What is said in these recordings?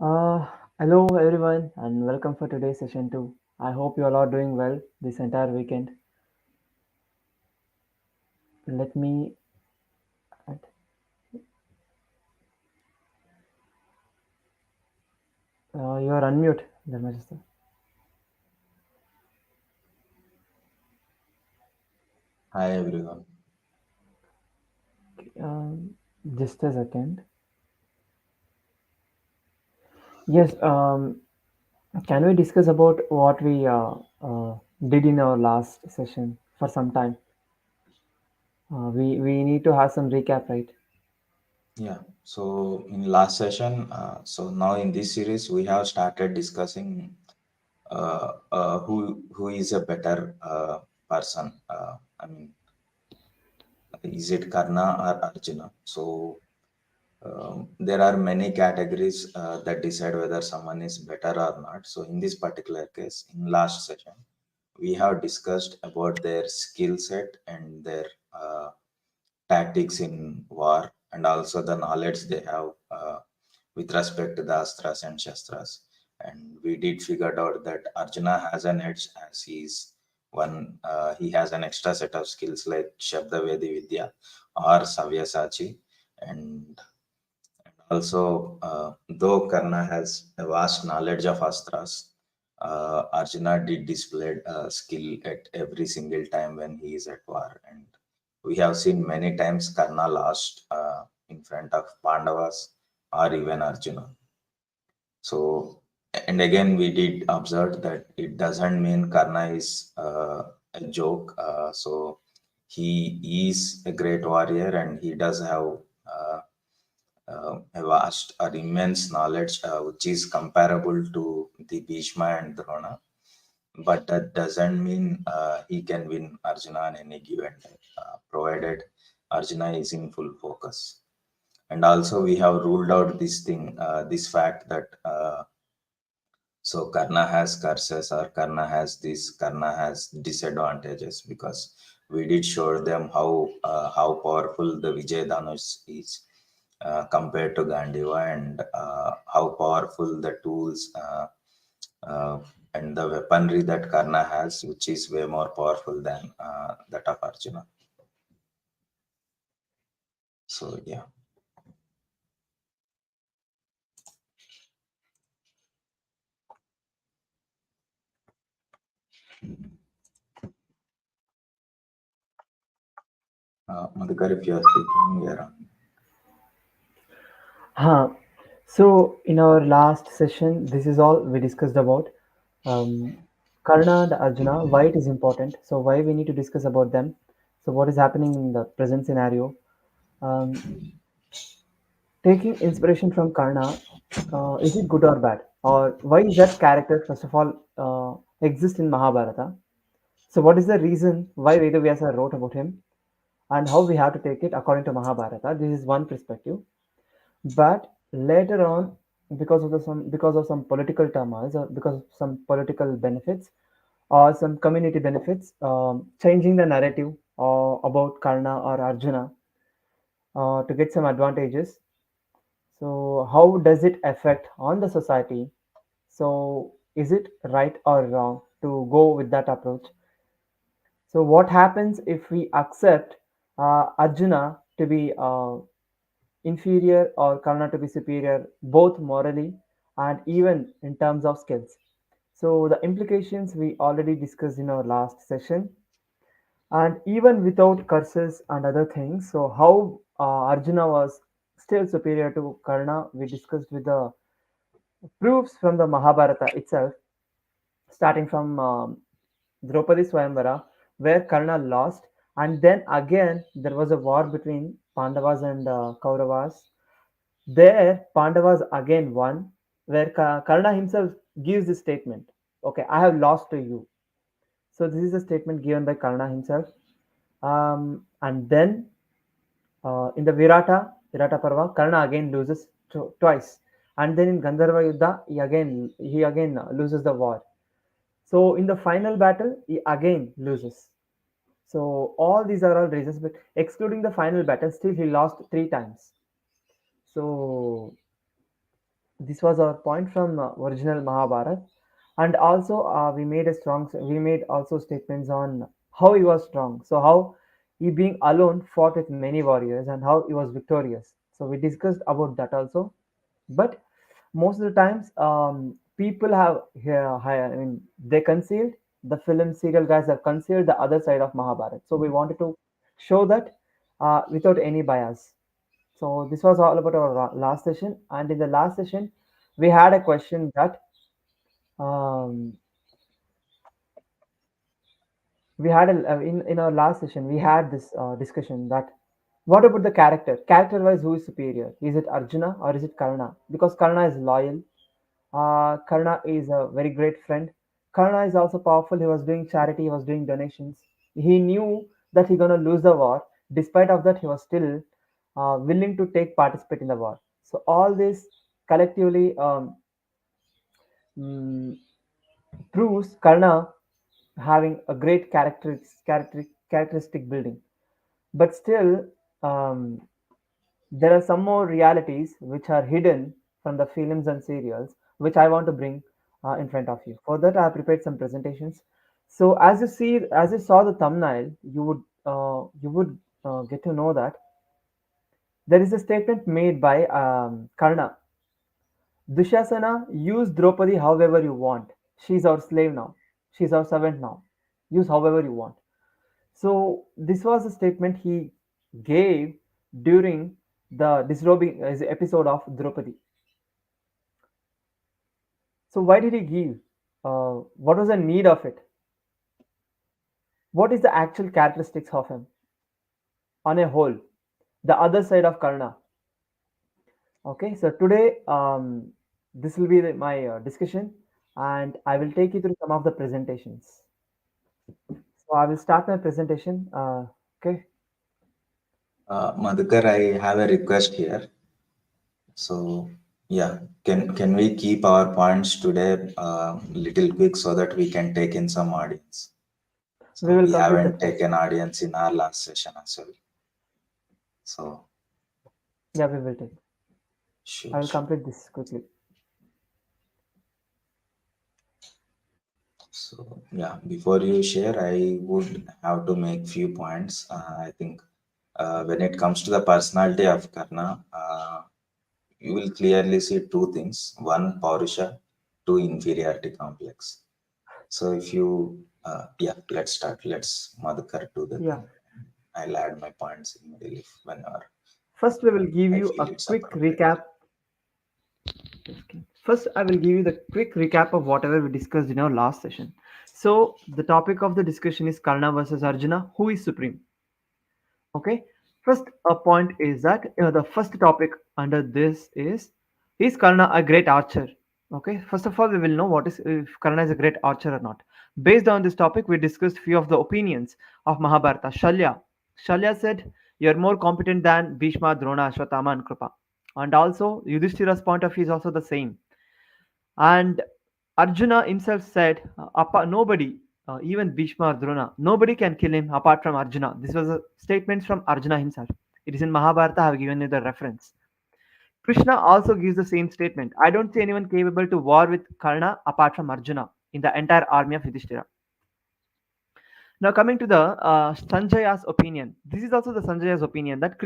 Uh, Hello everyone and welcome for today's session too. I hope you all are doing well this entire weekend. Let me add, you are unmute, Dharma. Hi everyone. Um, just a second. Yes, can we discuss about what we did in our last session for some time? We need to have some recap, right? Yeah. So in last session, so now in this series we have started discussing who is a better person. I mean, is it Karna or Arjuna? So there are many categories that decide whether someone is better or not. So in this particular case, in last session, we have discussed about their skill set and their tactics in war and also the knowledge they have with respect to the astras and shastras. And we did figure out that Arjuna has an edge as he has an extra set of skills like Shabda Vedi Vidya or Savyasachi. And also, though Karna has a vast knowledge of astras, Arjuna did display skill at every single time when he is at war. And we have seen many times Karna lost in front of Pandavas or even Arjuna. So, and again, we did observe that it doesn't mean Karna is a joke. So, he is a great warrior and he does have a vast or immense knowledge which is comparable to the Bhishma and Drona. But that doesn't mean he can win Arjuna on any given time, provided Arjuna is in full focus. And also, we have ruled out this fact that so Karna has curses or Karna has disadvantages because we did show them how powerful the Vijay Dhanush is compared to Gandiva and how powerful the tools uh, and the weaponry that Karna has, which is way more powerful than that of Arjuna. So yeah, Madhukar, if you are speaking, yeah. Huh. So in our last session, this is all we discussed about um, Karna and Arjuna, why it is important. So why we need to discuss about them. So what is happening in the present scenario? Um, Taking inspiration from Karna, is it good or bad? Or why is that character first of all exist in Mahabharata? So what is the reason why Vedavyasa wrote about him and how we have to take it according to Mahabharata? This is one perspective. But later on, because of some political turmoils or because of some political benefits or some community benefits, changing the narrative about Karna or Arjuna to get some advantages. So how does it affect on the society? So is it right or wrong to go with that approach? So what happens if we accept Arjuna to be inferior or Karna to be superior, both morally and even in terms of skills? So the implications we already discussed in our last session, and even without curses and other things. So how Arjuna was still superior to Karna, we discussed with the proofs from the Mahabharata itself, starting from Draupadi Swayamvara, where Karna lost, and then again there was a war between Pandavas and Kauravas. There, Pandavas again won, where Karna himself gives this statement. Okay, I have lost to you. So this is a statement given by Karna himself. And then in the Virata Parva, Karna again loses twice. And then in Gandharva Yuddha, he again loses the war. So in the final battle, he again loses. So all these are all reasons, but excluding the final battle, still he lost three times. So This was our point from original Mahabharata, and also we made also statements on how he was strong. So how he being alone fought with many warriors and how he was victorious. So we discussed about that also. But most of the times, people have here, I mean, they concealed the film serial guys have concealed the other side of Mahabharata. So we wanted to show that without any bias. So this was all about our last session, and in the last session, we had a question that um, we had in our last session we had this discussion that what about the character wise, who is superior? Is it Arjuna or is it Karna? Because Karna is loyal, Karna is a very great friend. Karna is also powerful. He was doing charity, he was doing donations. He knew that he gonna lose the war. Despite of that, he was still willing to take participate in the war. So all this collectively mm, proves Karna having a great characteristic building. But still, um, there are some more realities which are hidden from the films and serials, which I want to bring in front of you. For that, I have prepared some presentations. So, as you saw the thumbnail, you would get to know that there is a statement made by Karna. Dushasana, use Draupadi however you want. She's our slave now. She's our servant now. Use however you want. So this was a statement he gave during the disrobing episode of Draupadi. So why did he give? What was the need of it? What is the actual characteristics of him on a whole? The other side of Karna. Okay, so today this will be my discussion, and I will take you through some of the presentations. So I will start my presentation. Okay, Madhukar, I have a request here. So, yeah, can we keep our points today little quick so that we can take in some audience? we So will we complete haven't that first. taken audience in our last session as well. So, Yeah, we will take. I sure, will sure. complete this quickly. So, yeah, before you share, I would have to make few points. I think when it comes to the personality of Karna, you will clearly see two things: one, Paurusha; two, inferiority complex. So, if you, yeah, let's start. Let's Madhukar do the Yeah. thing. I'll add my points in middle if whenever First, we will give I you feel a it's quick appropriate. recap. First, I will give you the quick recap of whatever we discussed in our last session. So, the topic of the discussion is Karna versus Arjuna. Who is supreme? Okay. First, a point is that the first topic under this is Karna a great archer? Okay. First of all, we will know what is if Karna is a great archer or not. Based on this topic, we discussed few of the opinions of Mahabharata. Shalya said, "You are more competent than Bhishma, Drona, Ashwatthama, and Kripa." And also, Yudhishthira's point of view is also the same. And Arjuna himself said, nobody, even Bhishma or Drona, nobody can kill him apart from Arjuna. This was a statement from Arjuna himself. It is in Mahabharata, I have given you the reference. Krishna also gives the same statement. I don't see anyone capable to war with Karna apart from Arjuna in the entire army of Yudhishthira. Now coming to the Sanjaya's opinion. This is also the Sanjaya's opinion that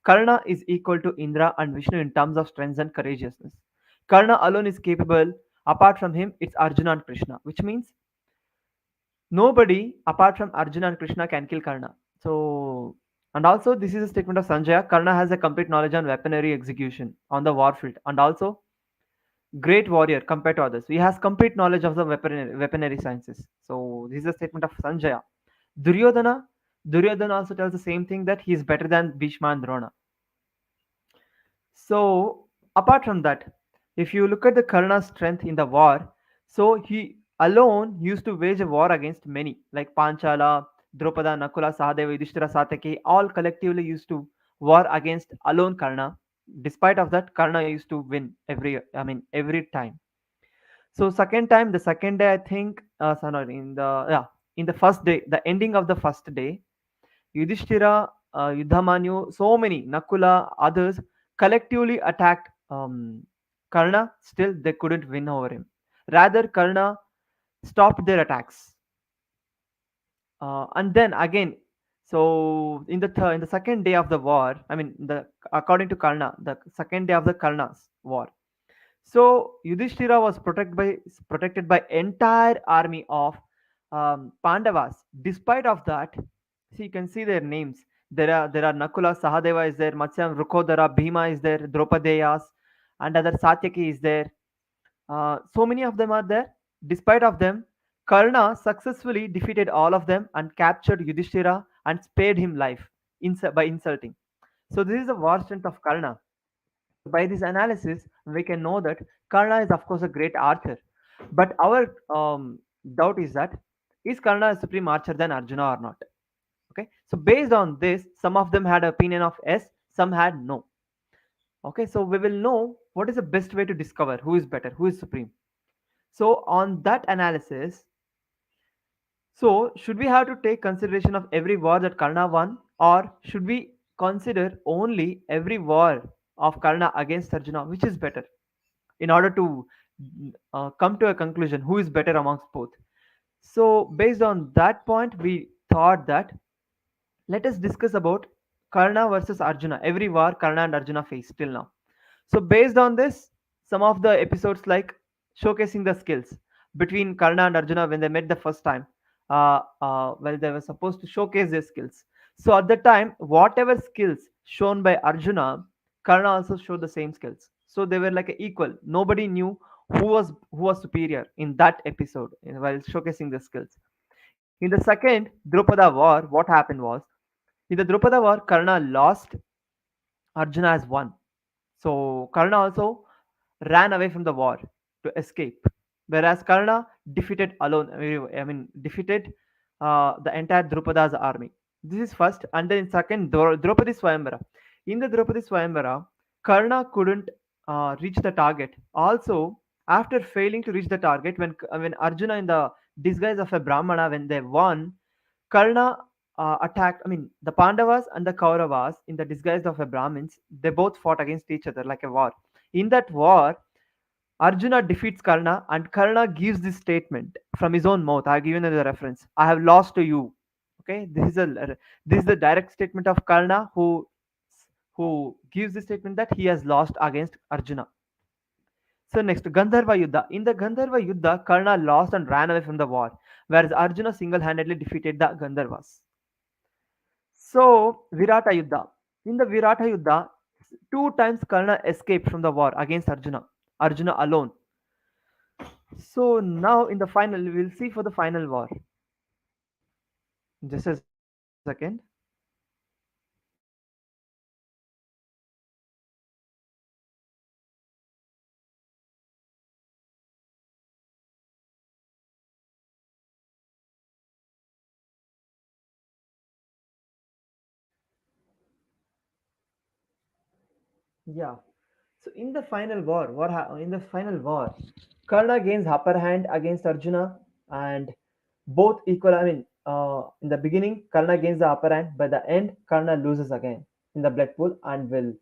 Karna is equal to Indra and Vishnu in terms of strength and courageousness. Karna alone is capable. Apart from him, it's Arjuna and Krishna, which means nobody apart from Arjuna and Krishna can kill Karna. So, and also this is a statement of Sanjaya. Karna has a complete knowledge on weaponry execution on the warfield, and also great warrior compared to others. He has complete knowledge of the weaponry sciences. So this is a statement of Sanjaya. Duryodhana, Duryodhana also tells the same thing that he is better than Bhishma and Drona. So, apart from that, if you look at the Karna's strength in the war, so he alone used to wage a war against many, like Panchala, Drupada, Nakula, Sahadeva, Yudhishthira, Sataki, all collectively used to war against alone Karna. Despite of that, Karna used to win every time. So second time, the second day, I think, sorry, in the first day, the ending of the first day, Yudhishthira, Yudhamanyu, so many, Nakula, others collectively attacked Karna, still they couldn't win over him. Rather, Karna stopped their attacks. And then again, so in the second day of the war, I mean, the according to Karna, the second day of the Karna's war. So Yudhishthira was protected by entire army of Pandavas. Despite of that, see you can see their names. There are Nakula, Sahadeva is there, Matsyam, Rukodara, Bhima is there, Draupadeyas, and other Satyaki is there. So many of them are there. Despite of them, Karna successfully defeated all of them and captured Yudhishthira and spared him life by insulting. So this is the war strength of Karna. So by this analysis, we can know that Karna is of course a great archer. But our doubt is Karna a supreme archer than Arjuna or not? Okay. So based on this, some of them had opinion of yes, some had no. Okay. So we will know what is the best way to discover who is better, who is supreme. So on that analysis, so should we have to take consideration of every war that Karna won, or should we consider only every war of Karna against Arjuna, which is better, in order to come to a conclusion who is better amongst both? So based on that point, we thought that let us discuss about Karna versus Arjuna, every war Karna and Arjuna faced till now. So based on this, some of the episodes like showcasing the skills between Karna and Arjuna when they met the first time, well, they were supposed to showcase their skills. So at the time, whatever skills shown by Arjuna, Karna also showed the same skills. So they were like a equal. Nobody knew who was superior in that episode while showcasing the skills. In the second Drupada war, what happened was in the Drupada war, Karna lost, Arjuna has won. So Karna also ran away from the war to escape, whereas Karna defeated alone. I mean defeated the entire Drupada's army. This is first, and then second, Draupadi Swayambara. In the Draupadi Swayambara, Karna couldn't reach the target. Also, after failing to reach the target, when Arjuna in the disguise of a Brahmana, when they won, Karna attacked. I mean, the Pandavas and the Kauravas, in the disguise of a Brahmins, they both fought against each other like a war. In that war, Arjuna defeats Karna, and Karna gives this statement from his own mouth. I have given you the reference. I have lost to you. Okay, this is the direct statement of Karna, who gives the statement that he has lost against Arjuna. So next, Gandharva Yuddha. In the Gandharva Yuddha, Karna lost and ran away from the war, whereas Arjuna single-handedly defeated the Gandharvas. So Virata Yuddha. In the Virata Yuddha, two times Karna escaped from the war against Arjuna. Arjuna alone. So now in the final, we'll see for the final war. Just a second. Yeah. So in the final war, in the final war, Karna gains upper hand against Arjuna, and both equal. I mean, in the beginning, Karna gains the upper hand. By the end, Karna loses again in the blood pool and will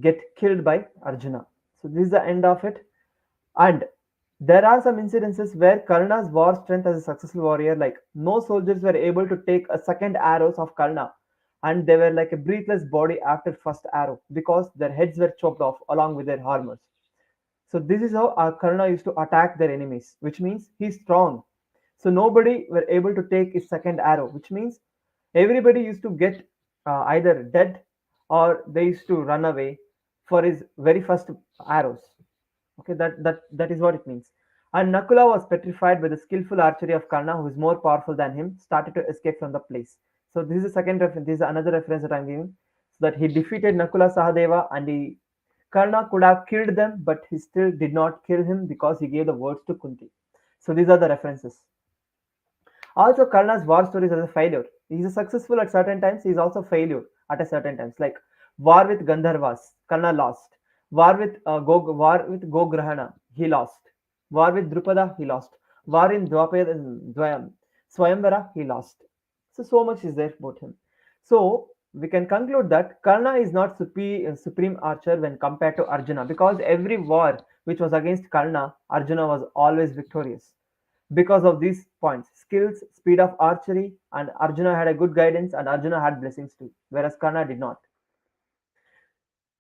get killed by Arjuna. So this is the end of it. And there are some incidences where Karna's war strength as a successful warrior, like no soldiers were able to take a second arrows of Karna, and they were like a breathless body after first arrow because their heads were chopped off along with their armors. So this is how Karna used to attack their enemies, which means he's strong. So nobody were able to take his second arrow, which means everybody used to get either dead or they used to run away for his very first arrows. Okay, that is what it means. And Nakula was petrified by the skillful archery of Karna, who is more powerful than him, started to escape from the place. So this is the second reference. This is another reference that I'm giving. So that he defeated Nakula Sahadeva, and Karna could have killed them, but he still did not kill him because he gave the words to Kunti. So these are the references. Also, Karna's war stories as a failure. He is successful at certain times. He is also failure at a certain times. Like war with Gandharvas, Karna lost. War with Gograhana, he lost. War with Drupada, he lost. War in Swayamvara, he lost. So much is there about him. So we can conclude that Karna is not supreme archer when compared to Arjuna, because every war which was against Karna, Arjuna was always victorious. Because of these points, skills, speed of archery, and Arjuna had a good guidance, and Arjuna had blessings too, whereas Karna did not.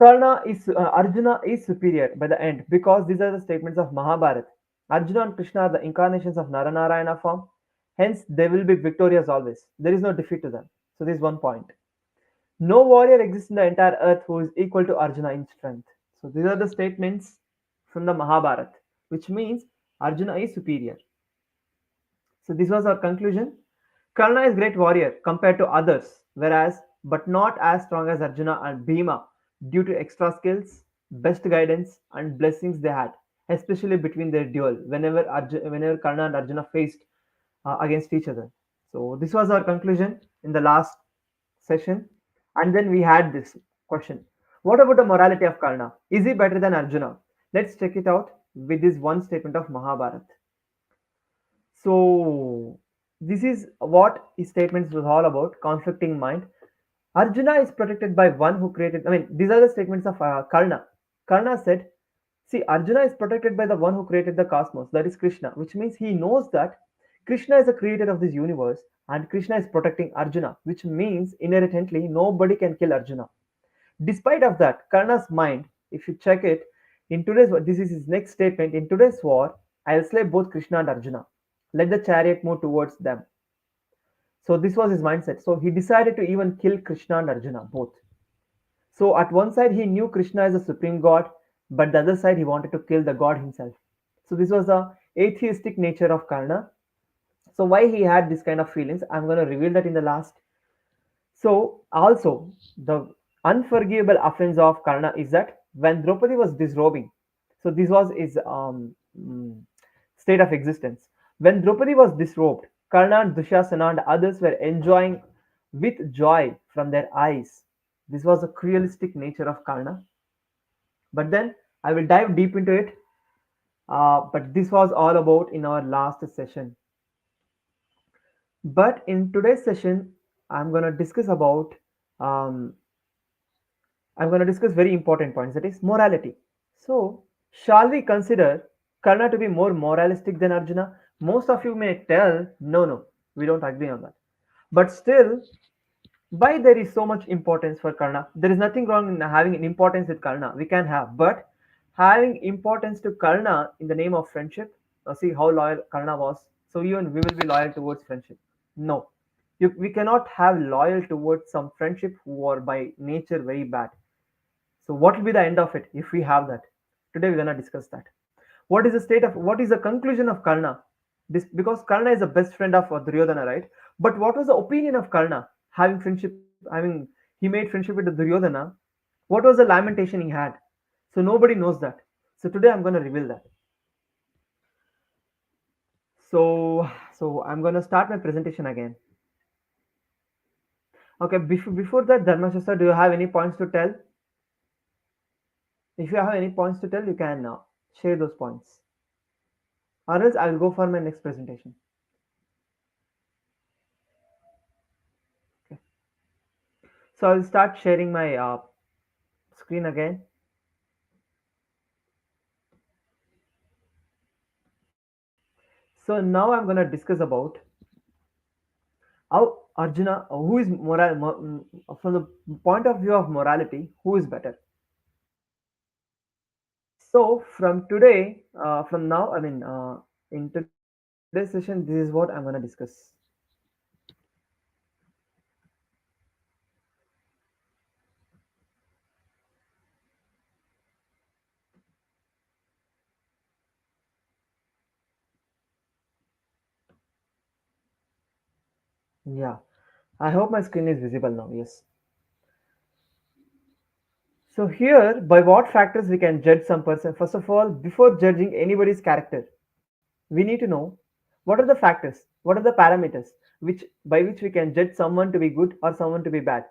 Arjuna is superior by the end because these are the statements of Mahabharata. Arjuna and Krishna are the incarnations of Naranarayana form. Hence, they will be victorious always. There is no defeat to them. So, this is one point. No warrior exists in the entire earth who is equal to Arjuna in strength. So, these are the statements from the Mahabharata, which means Arjuna is superior. So this was our conclusion. Karna is great warrior compared to others, whereas but not as strong as Arjuna and Bhima due to extra skills, best guidance, and blessings they had, especially between their duel. Whenever Karna and Arjuna faced against each other. So this was our conclusion in the last session, and then we had this question: what about the morality of Karna? Is he better than Arjuna? Let's check it out with this one statement of Mahabharata. So this is what his statements was all about, conflicting mind. Arjuna is protected by one who created, these are the statements of Karna. Karna said, see, Arjuna is protected by the one who created the cosmos, that is Krishna, which means he knows that Krishna is the creator of this universe and Krishna is protecting Arjuna, which means inherently nobody can kill Arjuna. Despite of that, Karna's mind, if you check it, this is his next statement, in today's war, I'll slay both Krishna and Arjuna. Let the chariot move towards them. So this was his mindset. So he decided to even kill Krishna and Arjuna, both. So at one side he knew Krishna is a supreme god, but the other side he wanted to kill the god himself. So this was the atheistic nature of Karna. So why he had this kind of feelings, I'm going to reveal that in the last. So also the unforgivable offense of Karna is that when Draupadi was disrobing, so this was his state of existence. When Draupadi was disrobed, Karna and Dushasana and others were enjoying with joy from their eyes. This was the cruelistic nature of Karna. But then I will dive deep into it. But this was all about in our last session. But in today's session, I'm going to discuss about um, I'm going to discuss very important points, that is morality. So, shall we consider Karna to be more moralistic than Arjuna? Most of you may tell, no, no, we don't agree on that. But still, why there is so much importance for Karna? There is nothing wrong in having an importance with Karna. We can have, but having importance to Karna in the name of friendship. See how loyal Karna was. So even we will be loyal towards friendship. No, we cannot have loyal towards some friendship who are by nature very bad. So what will be the end of it if we have that? Today we're gonna discuss that. What is the conclusion of Karna? This because Karna is the best friend of Duryodhana, right? But what was the opinion of Karna? He made friendship with the Duryodhana. What was the lamentation he had? So nobody knows that. So today I'm gonna reveal that. So I'm gonna start my presentation again. Okay, before that, Dharmashastra, do you have any points to tell? If you have any points to tell, you can share those points. Or else I will go for my next presentation. Okay. So I'll start sharing my screen again. So now I'm going to discuss about how Arjuna, who is from the point of view of morality, who is better. So from today, from now, in today's session, this is what I'm going to discuss. Yeah, I hope my screen is visible now. Yes. So here, by what factors we can judge some person? First of all, before judging anybody's character, we need to know what are the factors, what are the parameters which by which we can judge someone to be good or someone to be bad.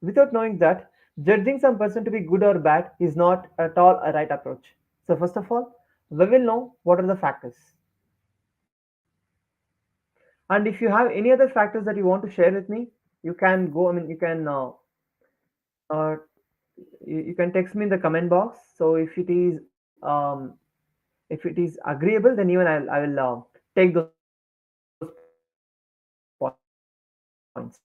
Without knowing that, judging some person to be good or bad is not at all a right approach. So first of all, we will know what are the factors. And if you have any other factors that you want to share with me, You can go. I mean, uh, you can text me in the comment box. So if it is agreeable, then even I will take those points.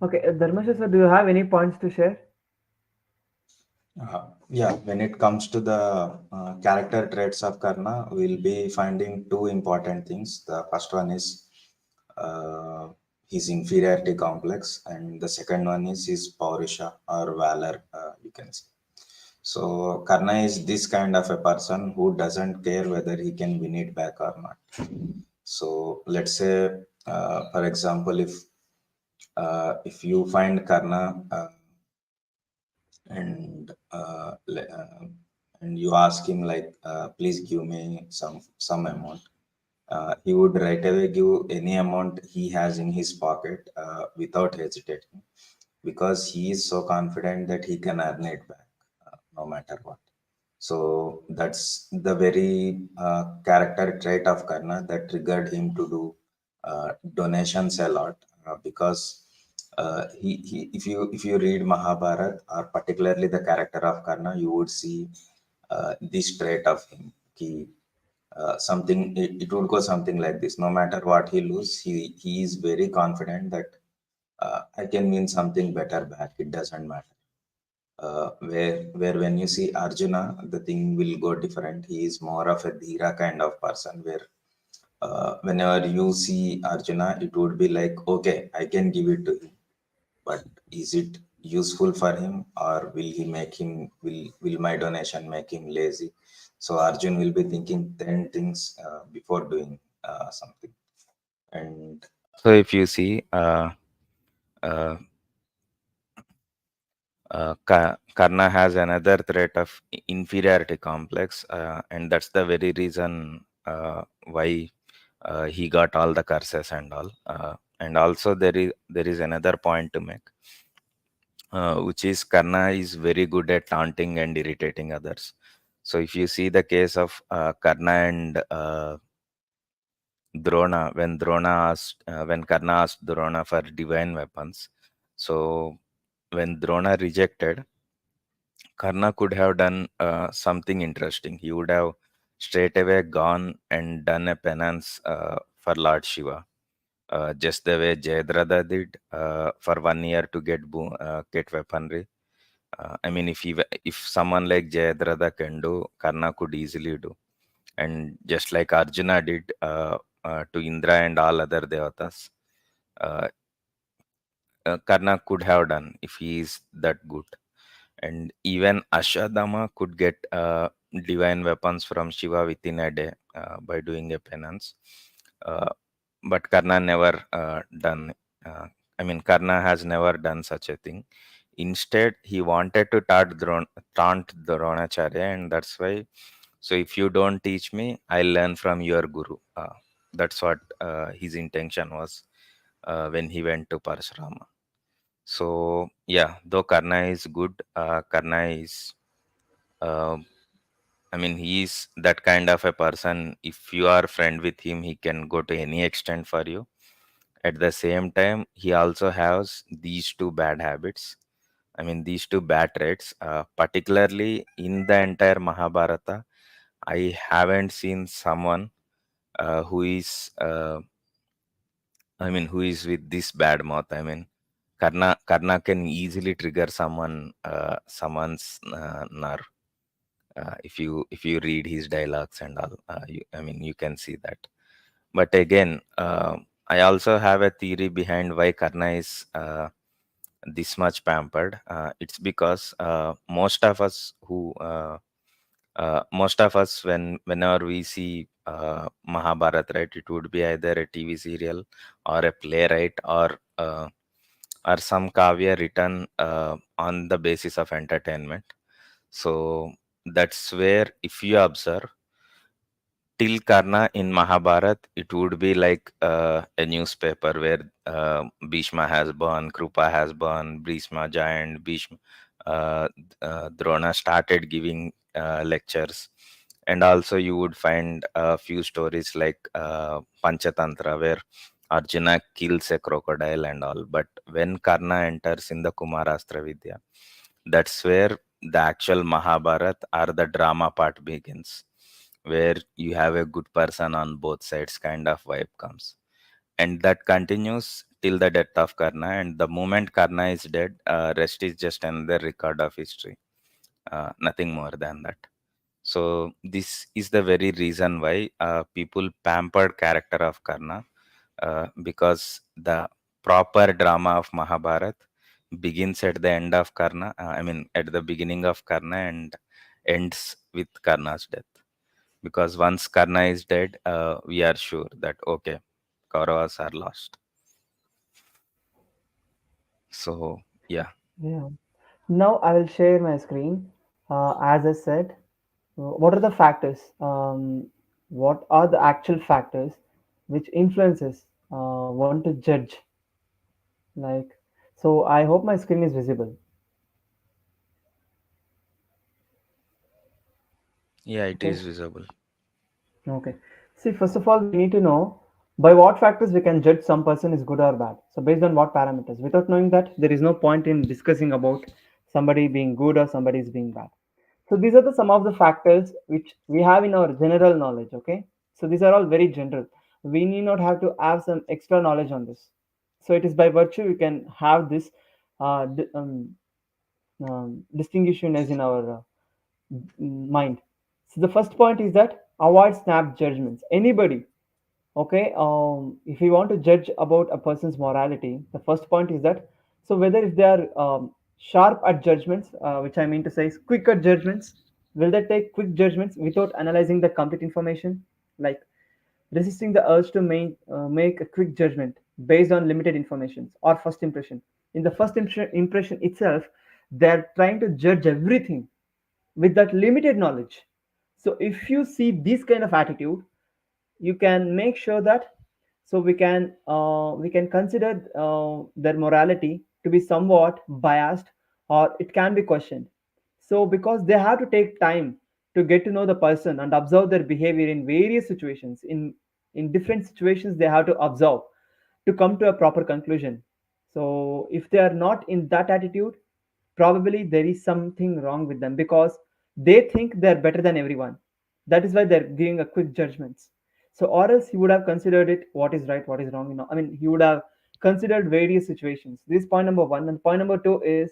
Okay, Dharmeshwar, sir, do you have any points to share? Yeah, when it comes to the character traits of Karna, we'll be finding two important things. The first one is uh, his inferiority complex, and the second one is his paurusha or valor, you can say. So Karna is this kind of a person who doesn't care whether he can win it back or not. So let's say, for example, if you find Karna and and you ask him like, please give me some amount, he would right away give any amount he has in his pocket without hesitating, because he is so confident that he can earn it back no matter what. So that's the very character trait of Karna that triggered him to do donations a lot, because if you read Mahabharata, or particularly the character of Karna, you would see this trait of him. He, it would go something like this: no matter what he lose, he is very confident that I can win something better back. It doesn't matter. Where when you see Arjuna, the thing will go different. He is more of a dhira kind of person, where whenever you see Arjuna, it would be like, okay, I can give it to him, but is it useful for him, or will my donation make him lazy? So Arjun will be thinking 10 things before doing something. And So if you see, uh, Karna has another threat of inferiority complex, and that's the very reason why he got all the curses and all. And also there is another point to make, which is Karna is very good at taunting and irritating others. So if you see the case of Karna and Drona, when Karna asked Drona for divine weapons, so when Drona rejected, Karna could have done something interesting. He would have straight away gone and done a penance for Lord Shiva, just the way Jayadratha did for 1 year to get weaponry. I mean, if someone like Jayadratha can do, Karna could easily do. And just like Arjuna did to Indra and all other devatas, uh, Karna could have done if he is that good. And even Ashadama could get divine weapons from Shiva within a day by doing a penance. Uh, but Karna never done. Uh, I mean, Karna has never done such a thing. Instead, he wanted to taunt Dronacharya, and that's why. So, if you don't teach me, I'll learn from your guru. That's what his intention was when he went to Parashurama. So yeah, though Karna is good, Karna is, uh, I mean, he is that kind of a person. If you are friend with him, he can go to any extent for you. At the same time, he also has these two bad habits. I mean, these two bad traits. Particularly in the entire Mahabharata, I haven't seen someone who is, who is with this bad mouth. I mean, Karna can easily trigger someone's nerve. If you read his dialogues and all, you can see that. But again, I also have a theory behind why Karna is this much pampered. It's because most of us whenever we see Mahabharata, right? It would be either a TV serial or a playwright or some kavya written on the basis of entertainment. So that's where, if you observe, till Karna in Mahabharat, it would be like a newspaper where Bhishma has born, Krupa has born, Bhishma giant, Bhishma, Drona started giving lectures. And also, you would find a few stories like Panchatantra, where Arjuna kills a crocodile and all. But when Karna enters in the Kumarastra Vidya, that's where the actual Mahabharat or the drama part begins, where you have a good person on both sides kind of vibe comes. And that continues till the death of Karna. And the moment Karna is dead, rest is just another record of history, nothing more than that. So this is the very reason why people pampered character of Karna, because the proper drama of Mahabharat begins at the end of Karna, I mean, at the beginning of Karna, and ends with Karna's death. Because once Karna is dead, we are sure that okay, Kauravas are lost. So yeah, Yeah. Now I will share my screen. As I said, what are the factors? What are the actual factors which influences one to judge? Like, so I hope my screen is visible. yeah, it Okay. is visible. Okay. See, first of all, we need to know by what factors we can judge some person is good or bad. So based on what parameters? Without knowing that, there is no point in discussing about somebody being good or somebody is being bad. So these are the some of the factors which we have in our general knowledge. Okay. So these are all very general. We need not have to have some extra knowledge on this. So it is by virtue we can have this distinguishing as in our mind. So the first point is that avoid snap judgments. Anybody, okay, if you want to judge about a person's morality, the first point is that so whether if they are sharp at judgments, which I mean to say is quick at judgments, will they take quick judgments without analyzing the complete information? Like resisting the urge to make a quick judgment based on limited information or first impression. In the first impression itself, they're trying to judge everything with that limited knowledge. So if you see this kind of attitude, you can make sure that so we can consider their morality to be somewhat biased or it can be questioned. So because they have to take time to get to know the person and observe their behavior in various situations, in different situations they have to observe to come to a proper conclusion. So if they are not in that attitude, probably there is something wrong with them because they think they're better than everyone. That is why they're giving a quick judgments. So or else he would have considered it what is right, what is wrong. I mean, he would have considered various situations. This is point number one. And point number two is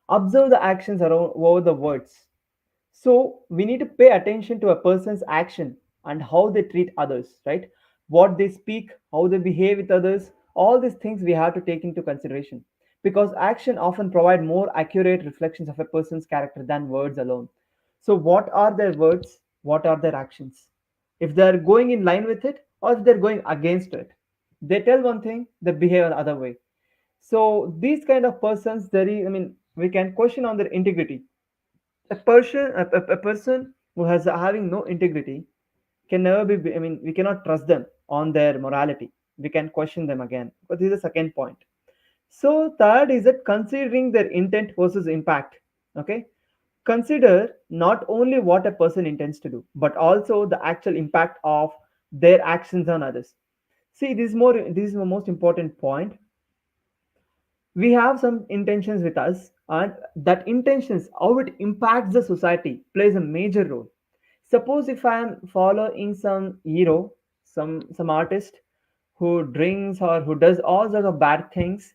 observe the actions around over the words. So we need to pay attention to a person's action and how they treat others, right? What they speak, how they behave with others, all these things we have to take into consideration because action often provide more accurate reflections of a person's character than words alone. So what are their words? What are their actions? If they are going in line with it or if they're going against it. They tell one thing, they behave another way. So these kind of persons, there is, I mean, we can question on their integrity. A person who has having no integrity can never be, I mean, we cannot trust them on their morality. We can question them again. But this is the second point. So third is that considering their intent versus impact. Okay. Consider not only what a person intends to do, but also the actual impact of their actions on others. See, this is the most important point. We have some intentions with us and that intentions how it impacts the society plays a major role. Suppose if I am following some hero, some artist who drinks or who does all sorts of bad things,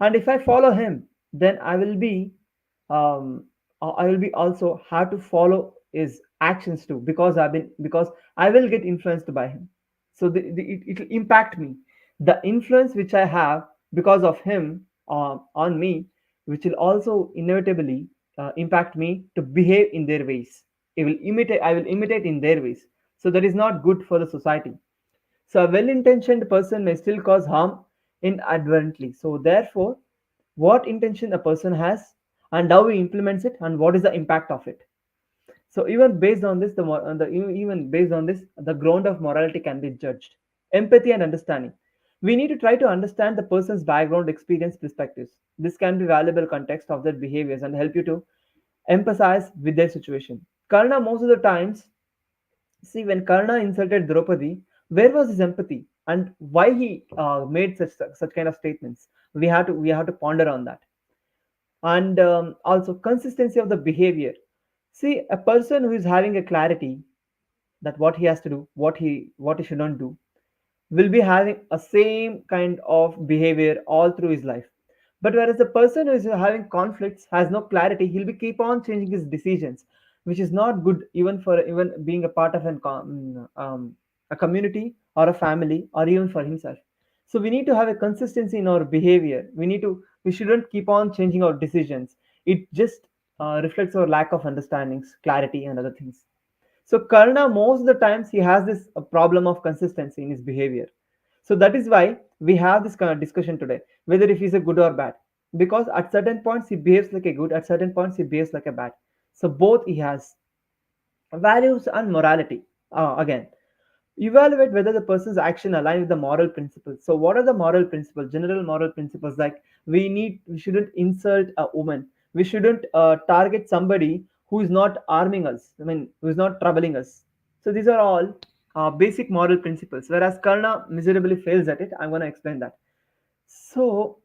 and if I follow him, then I will be also have to follow his actions too because I will get influenced by him. So it will impact me. The influence which I have because of him on me, which will also inevitably impact me to behave in their ways. I will imitate in their ways. So that is not good for the society. So a well-intentioned person may still cause harm inadvertently. So therefore, what intention a person has and how he implements it and what is the impact of it. So even based on this, even based on this, the ground of morality can be judged. Empathy and understanding. We need to try to understand the person's background, experience, perspectives. This can be valuable context of their behaviors and help you to empathize with their situation. Karna most of the times, see when Karna insulted Draupadi, where was his empathy and why he made such kind of statements? We have to ponder on that, and also consistency of the behavior. See a person who is having a clarity that what he has to do, what he shouldn't do, will be having a same kind of behavior all through his life. But whereas the person who is having conflicts has no clarity, he'll be keep on changing his decisions, which is not good even for even being a part of a community or a family or even for himself. So we need to have a consistency in our behavior. We shouldn't keep on changing our decisions. It just reflects our lack of understandings, clarity, and other things. So Karna, most of the times, he has this problem of consistency in his behavior. So that is why we have this kind of discussion today, whether if he's a good or bad. Because at certain points he behaves like a good, at certain points he behaves like a bad. So both he has values and morality. Again, evaluate whether the person's action align with the moral principles. So what are the moral principles, general moral principles? Like we shouldn't insult a woman, we shouldn't target somebody who is not harming us, I mean who is not troubling us. So these are all basic moral principles, whereas Karna miserably fails at it. I'm going to explain that. So,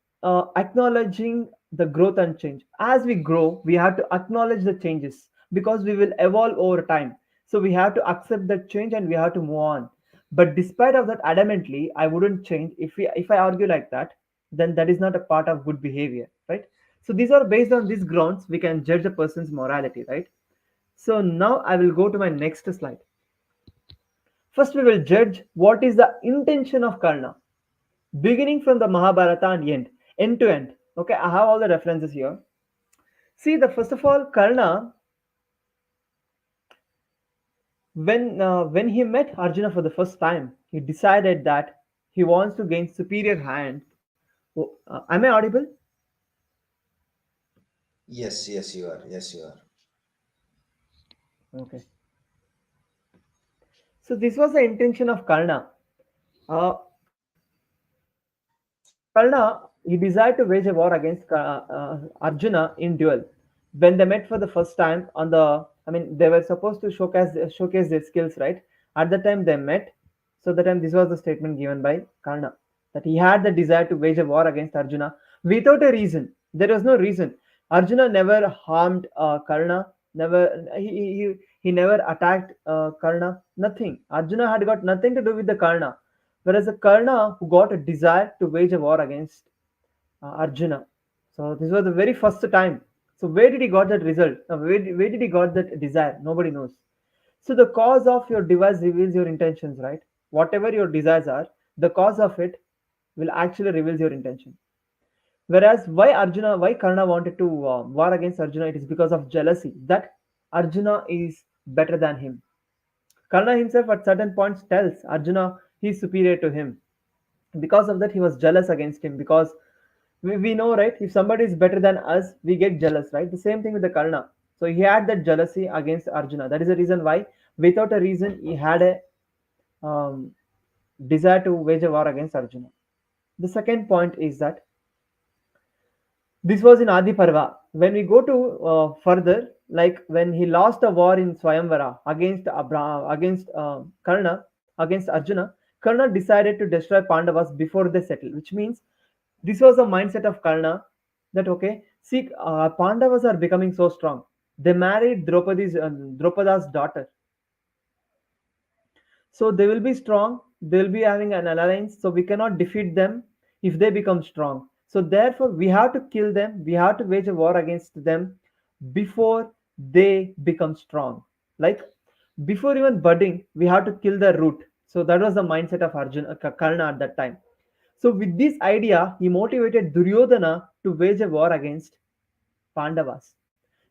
acknowledging the growth and change. As we grow, we have to acknowledge the changes because we will evolve over time. So we have to accept that change and we have to move on. But despite of that, adamantly, I wouldn't change. If I argue like that, then that is not a part of good behavior, right? So these are based on these grounds we can judge a person's morality, right? So now I will go to my next slide. First, we will judge what is the intention of Karna beginning from the Mahabharata and end to end. Okay, I have all the references here. See, the first of all, Karna, when he met Arjuna for the first time, he decided that he wants to gain superior hand. Oh, am I audible? Yes, yes, you are. Yes, you are. Okay. So this was the intention of Karna. Uh, Karna, he desired to wage a war against Arjuna in duel. When they met for the first time I mean, they were supposed to showcase their skills, right? At the time they met, so the time this was the statement given by Karna that he had the desire to wage a war against Arjuna without a reason. There was no reason. Arjuna never harmed Karna. Never he never attacked Karna. Nothing. Arjuna had got nothing to do with the Karna, whereas the Karna who got a desire to wage a war against Arjuna. So this was the very first time. So where did he got that result? Where did he got that desire? Nobody knows. So the cause of your device reveals your intentions, right? Whatever your desires are, the cause of it will actually reveals your intention. Whereas why Karna wanted to war against Arjuna, it is because of jealousy that Arjuna is better than him. Karna himself at certain points tells Arjuna he is superior to him. Because of that, he was jealous against him because we know, right? If somebody is better than us, we get jealous, right? The same thing with the Karna. So he had that jealousy against Arjuna. That is the reason why, without a reason, he had a um, desire to wage a war against Arjuna. The second point is that this was in Adi Parva. When we go to further, like when he lost a war in Swayamvara against Karna, against Arjuna, Karna decided to destroy Pandavas before they settle, which means this was a mindset of Karna that okay, see, Pandavas are becoming so strong. They married Draupada's daughter, so they will be strong, they'll be having an alliance, so we cannot defeat them if they become strong. So therefore, we have to kill them, we have to wage a war against them before they become strong. Like before even budding, we have to kill the root. So that was the mindset of Karna at that time. So with this idea, he motivated Duryodhana to wage a war against Pandavas.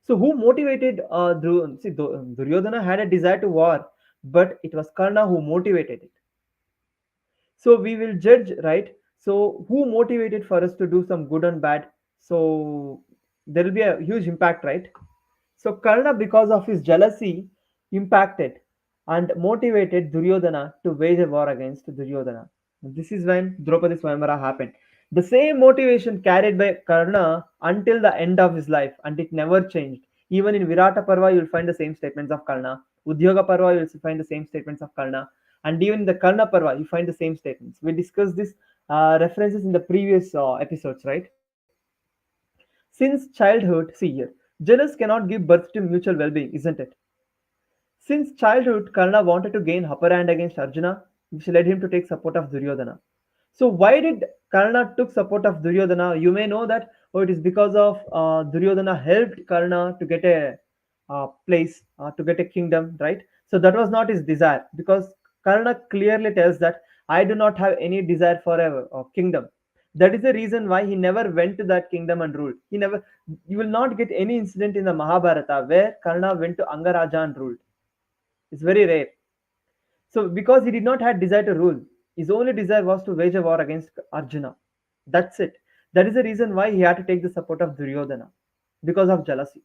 So who motivated Duryodhana had a desire to war, but it was Karna who motivated it. So we will judge, right? So who motivated for us to do some good and bad? So there will be a huge impact, right? So Karna, because of his jealousy, impacted and motivated Duryodhana to wage a war against Duryodhana. This is when Draupadi Swayamvara happened. The same motivation carried by Karna until the end of his life, and it never changed. Even in Virata Parva, you'll find the same statements of Karna. Udyoga Parva, you'll find the same statements of Karna. And even in the Karna Parva, you find the same statements. We discussed this references in the previous episodes, right? Since childhood, see here, jealous cannot give birth to mutual well being, isn't it? Since childhood, Karna wanted to gain upper hand against Arjuna, which led him to take support of Duryodhana. So why did Karna took support of Duryodhana? You may know that it is because of Duryodhana helped Karna to get a place, to get a kingdom, right? So that was not his desire because Karna clearly tells that I do not have any desire for a kingdom. That is the reason why he never went to that kingdom and ruled. He never. You will not get any incident in the Mahabharata where Karna went to Angaraja and ruled. It's very rare. So because he did not have desire to rule, his only desire was to wage a war against Arjuna. That's it. That is the reason why he had to take the support of Duryodhana because of jealousy.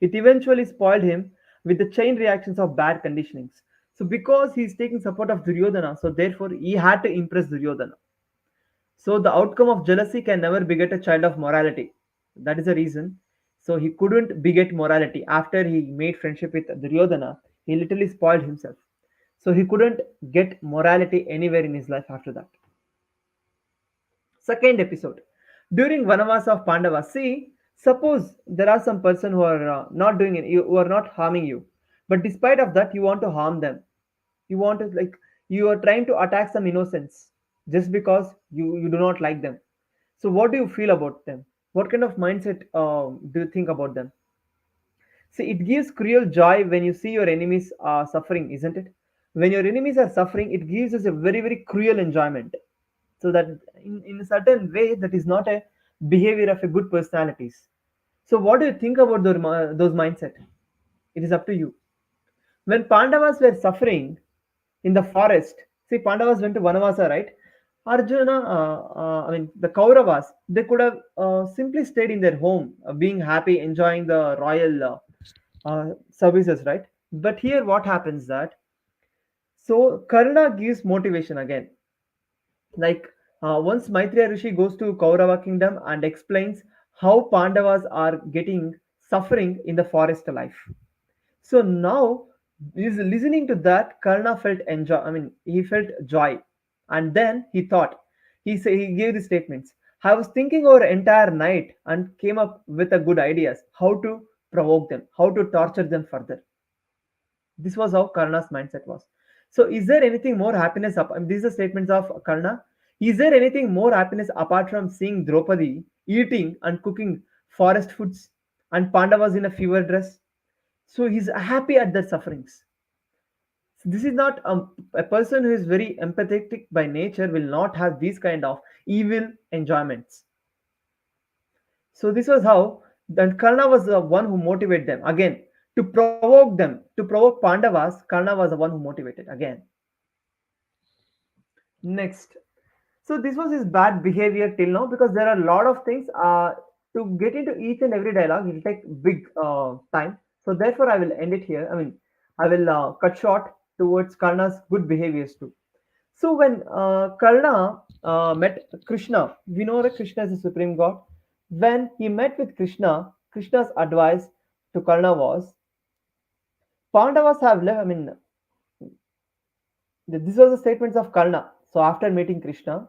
It eventually spoiled him with the chain reactions of bad conditionings. So because he is taking support of Duryodhana, so therefore he had to impress Duryodhana. So the outcome of jealousy can never beget a child of morality. That is the reason. So he couldn't beget morality. After he made friendship with Duryodhana, he literally spoiled himself. So he couldn't get morality anywhere in his life after that. Second episode. During Vanavasa of Pandavas, see, suppose there are some person who are not doing it, who are not harming you, but despite of that, you want to harm them. You want to like you are trying to attack some innocents just because you do not like them. So what do you feel about them? What kind of mindset do you think about them? See, it gives cruel joy when you see your enemies suffering, isn't it? When your enemies are suffering, it gives us a very, very cruel enjoyment. So that in a certain way, that is not a behavior of a good personalities. So what do you think about those mindset? It is up to you. When Pandavas were suffering in the forest, see, Pandavas went to Vanavasa, right? Arjuna, I mean, the Kauravas, they could have simply stayed in their home, being happy, enjoying the royal services, right? But here, what happens that so Karna gives motivation again. Like once Maitreya Rishi goes to Kaurava kingdom and explains how Pandavas are getting suffering in the forest life. So now, is listening to that, Karna felt enjoy. I mean, he felt joy, and then he thought. He gave the statements. I was thinking over entire night and came up with a good ideas how to provoke them, how to torture them further. This was how Karna's mindset was. So, is there anything more happiness? I mean, these are statements of Karna. Is there anything more happiness apart from seeing Draupadi eating and cooking forest foods and Pandavas in a fever dress? So he's happy at their sufferings. This is not a person who is very empathetic by nature will not have these kind of evil enjoyments. So this was how then Karna was the one who motivated them again to provoke them to provoke Pandavas. Karna was the one who motivated again. Next, so this was his bad behavior till now because there are a lot of things to get into each and every dialogue. It will take big time. So therefore, I will end it here. I mean, I will cut short towards Karna's good behaviors too. So when Karna met Krishna, we know that Krishna is the supreme god. When he met with Krishna, Krishna's advice to Karna was Pandavas have left. I mean, this was the statements of Karna. So after meeting Krishna,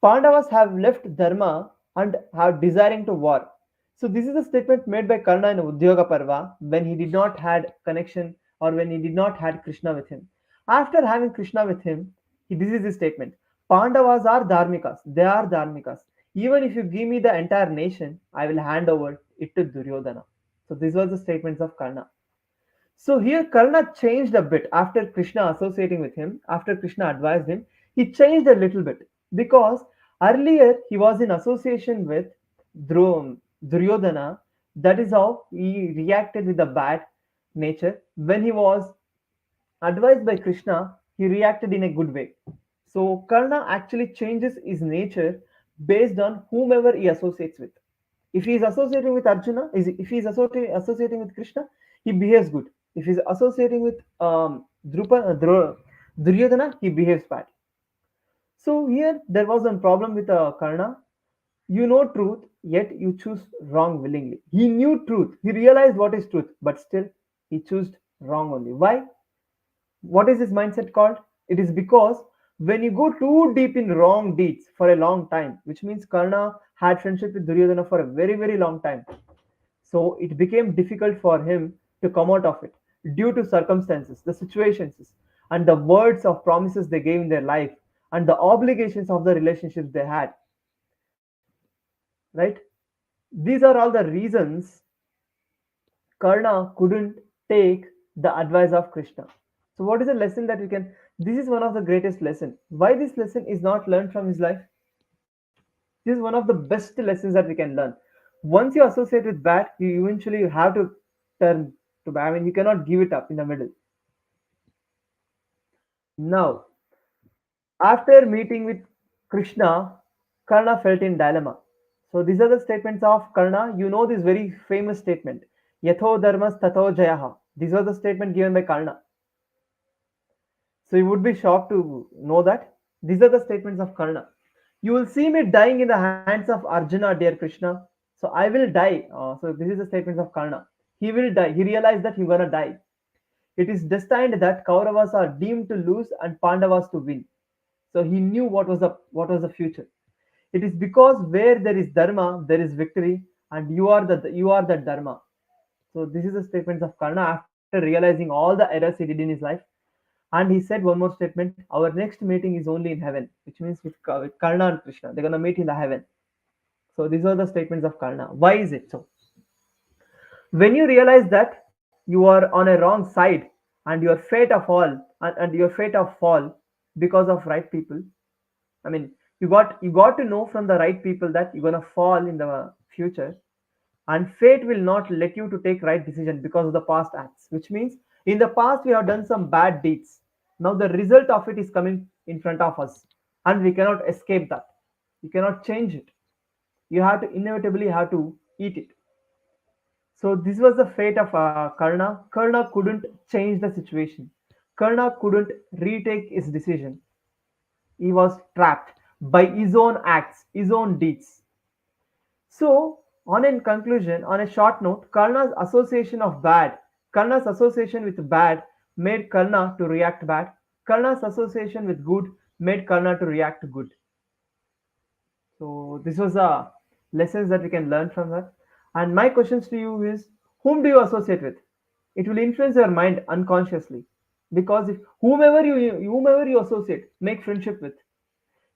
Pandavas have left Dharma and have desiring to war. So this is a statement made by Karna in Udyoga Parva when he did not had connection or when he did not had Krishna with him. After having Krishna with him, this is his statement. Pandavas are dharmikas. They are dharmikas. Even if you give me the entire nation, I will hand over it to Duryodhana. So this was the statements of Karna. So here Karna changed a bit after Krishna associating with him, after Krishna advised him, he changed a little bit because earlier he was in association with Duryodhana. That is how he reacted with a bad nature when he was Advised by Krishna, he reacted in a good way. So Karna actually changes his nature based on whomever he associates with. If he is associating with Arjuna, if he is associating with Krishna, he behaves good. If he is associating with Duryodhana, he behaves bad. So here there was a problem with Karna. You know truth, yet you choose wrong willingly. He knew truth. He realized what is truth, but still he chose wrong only. Why? What is this mindset called? It is because when you go too deep in wrong deeds for a long time, which means Karna had friendship with Duryodhana for a very, very long time. So it became difficult for him to come out of it due to circumstances, the situations, and the words of promises they gave in their life, and the obligations of the relationships they had. Right? These are all the reasons Karna couldn't take the advice of Krishna. So, what is the lesson that we can? This is one of the greatest lesson. Why this lesson is not learned from his life? This is one of the best lessons that we can learn. Once you associate with bad, you eventually have to turn to bad. I mean, you cannot give it up in the middle. Now, after meeting with Krishna, Karna felt in dilemma. So these are the statements of Karna. You know this very famous statement. Yatho dharmas tatho jayaha. This was the statement given by Karna. So you would be shocked to know that these are the statements of Karna. You will see me dying in the hands of Arjuna, dear Krishna. So I will die. So this is the statements of Karna. He will die. He realized that he's gonna die. It is destined that Kauravas are deemed to lose and Pandavas to win. So he knew what was the future. It is because where there is dharma, there is victory, and you are the dharma. So this is the statements of Karna after realizing all the errors he did in his life. And he said one more statement: "Our next meeting is only in heaven," which means with Karna and Krishna, they're gonna meet in the heaven. So these are the statements of Karna. Why is it so? When you realize that you are on a wrong side and your fate of fall and your fate of fall because of right people, I mean, you got to know from the right people that you're gonna fall in the future, and fate will not let you to take right decision because of the past acts. Which means in the past we have done some bad deeds. Now the result of it is coming in front of us, and we cannot escape that. You cannot change it. You have to inevitably have to eat it. So this was the fate of Karna. Karna couldn't change the situation. Karna couldn't retake his decision. He was trapped by his own acts, his own deeds. So, on in conclusion, on a short note, Karna's association with bad made Karna to react bad. Karna's association with good made Karna to react good. So, this was the lessons that we can learn from that. And my questions to you is, whom do you associate with? It will influence your mind unconsciously, because if whomever you associate, make friendship with,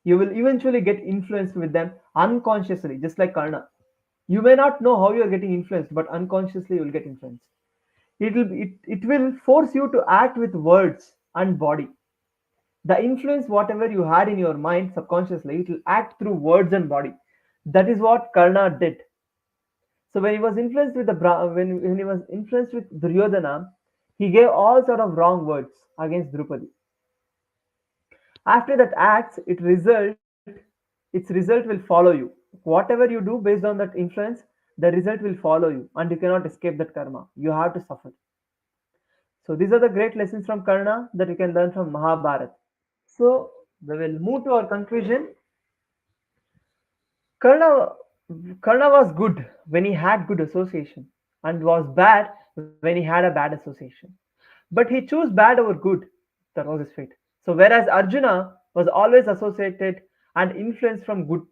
you will eventually get influenced with them unconsciously, just like Karna. You may not know how you are getting influenced, but unconsciously you will get influenced. It will force you to act with words and body. The influence, whatever you had in your mind subconsciously, it will act through words and body. That is what Karna did. So when he was influenced with when he was influenced with Duryodhana, he gave all sort of wrong words against Draupadi. After that acts, its result will follow you. Whatever you do based on that influence, the result will follow you, and you cannot escape that karma. You have to suffer. So these are the great lessons from Karna that we can learn from Mahabharata. So we will move to our conclusion. Karna, Karna was good when he had good association, and was bad when he had a bad association. But he chose bad over good. That was his fate. So whereas Arjuna was always associated and influenced from good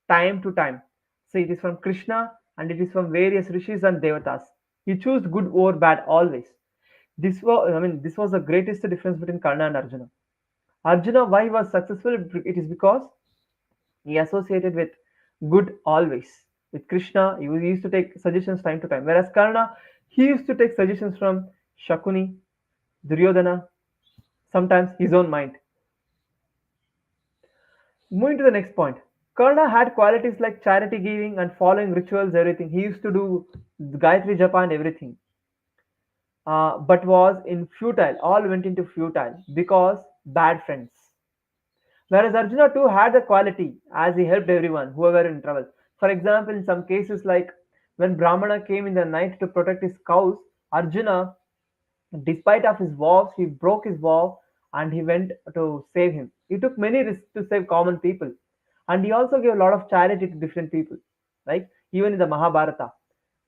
time to time. So it is from Krishna and it is from various rishis and devatas. He chose good over bad always. This was the greatest difference between Karna and Arjuna. Arjuna, why he was successful? It is because he associated with good always. With Krishna, he used to take suggestions time to time. Whereas Karna, he used to take suggestions from Shakuni, Duryodhana, sometimes his own mind. Moving to the next point. Karna had qualities like charity giving and following rituals, everything. He used to do Gayatri Japa and everything. but was in futile. All went into futile because bad friends. Whereas Arjuna too had the quality as he helped everyone, whoever in trouble. For example, in some cases like when Brahmana came in the night to protect his cows, Arjuna, despite of his vows, he broke his vow and he went to save him. He took many risks to save common people. And he also gave a lot of charity to different people, like even in the Mahabharata.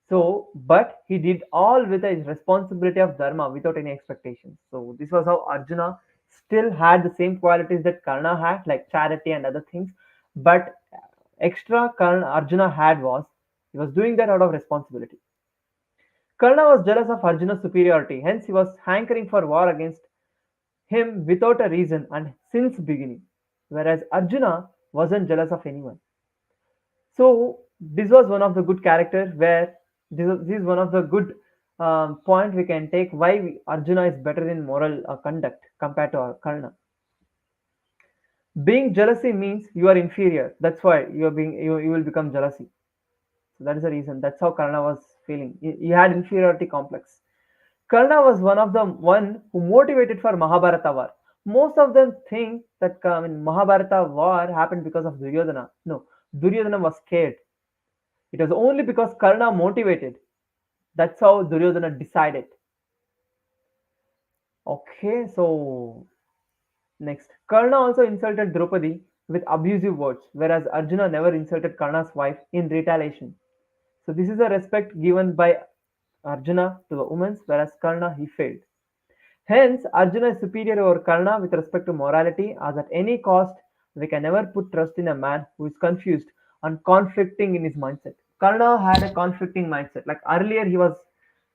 So, but he did all with a responsibility of dharma without any expectations. So, this was how Arjuna still had the same qualities that Karna had, like charity and other things. But extra Karna Arjuna had was he was doing that out of responsibility. Karna was jealous of Arjuna's superiority, hence he was hankering for war against him without a reason and since beginning. Whereas Arjuna wasn't jealous of anyone. So this was one of the good characters where this is one of the good point we can take why Arjuna is better in moral conduct compared to Karna. Being jealousy means you are inferior. That's why you will become jealousy. So that is the reason. That's how Karna was feeling. He had inferiority complex. Karna was one who motivated for Mahabharata war. Most of them think that Mahabharata war happened because of Duryodhana. No, Duryodhana was scared. It was only because Karna motivated. That's how Duryodhana decided. Okay, so next. Karna also insulted Draupadi with abusive words, whereas Arjuna never insulted Karna's wife in retaliation. So this is a respect given by Arjuna to the women, whereas Karna he failed. Hence, Arjuna is superior over Karna with respect to morality, as at any cost we can never put trust in a man who is confused and conflicting in his mindset. Karna had a conflicting mindset. Like earlier, he was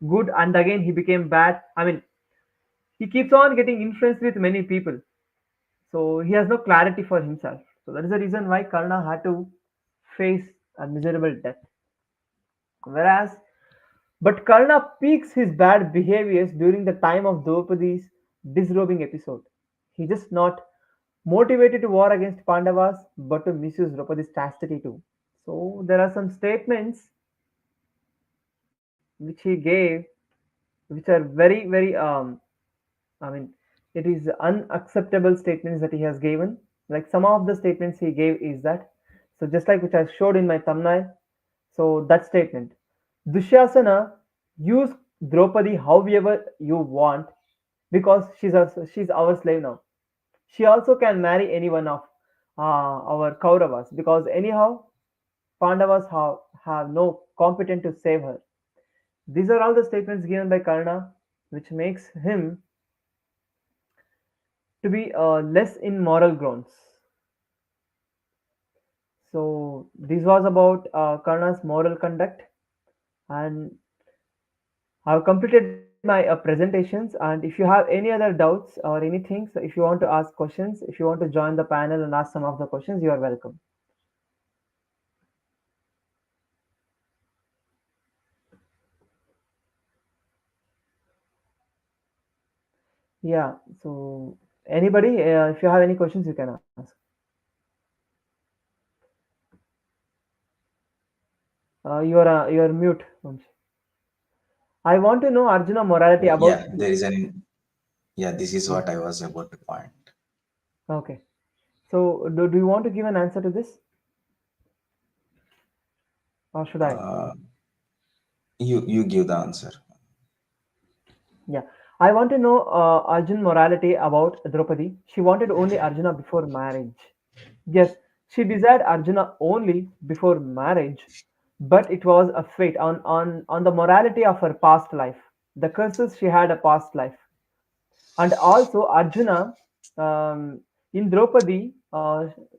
good and again he became bad. He keeps on getting influenced with many people. So he has no clarity for himself. So that is the reason why Karna had to face a miserable death. Whereas, but Karna peaks his bad behaviors during the time of Draupadi's disrobing episode. He just not motivated to war against Pandavas, but to misuse Draupadi's chastity too. So there are some statements which he gave, which are I mean, it is unacceptable statements that he has given. Like some of the statements he gave is that, so just like which I showed in my thumbnail, so that statement, Dushasana, use Draupadi however you want because she's our slave now. She also can marry any one of our Kauravas because anyhow Pandavas have no competent to save her. These are all the statements given by Karna, which makes him to be less in moral grounds. So this was about Karna's moral conduct, and I've completed my presentations. And if you have any other doubts or anything, so if you want to ask questions, if you want to join the panel and ask some of the questions, you are welcome. Yeah. So anybody, if you have any questions, you can ask. You are mute. Vamshi. I want to know Arjuna morality about. Yeah, there is an, yeah, this is Yeah. what I was about to point. Okay. So do you want to give an answer to this, or should I? Uh, you give the answer. Yeah. I want to know Arjun morality about Draupadi. She wanted only Arjuna before marriage. Yes, she desired Arjuna only before marriage, but it was a fate on the morality of her past life. The curses she had a past life. And also Arjuna, um, in Draupadi,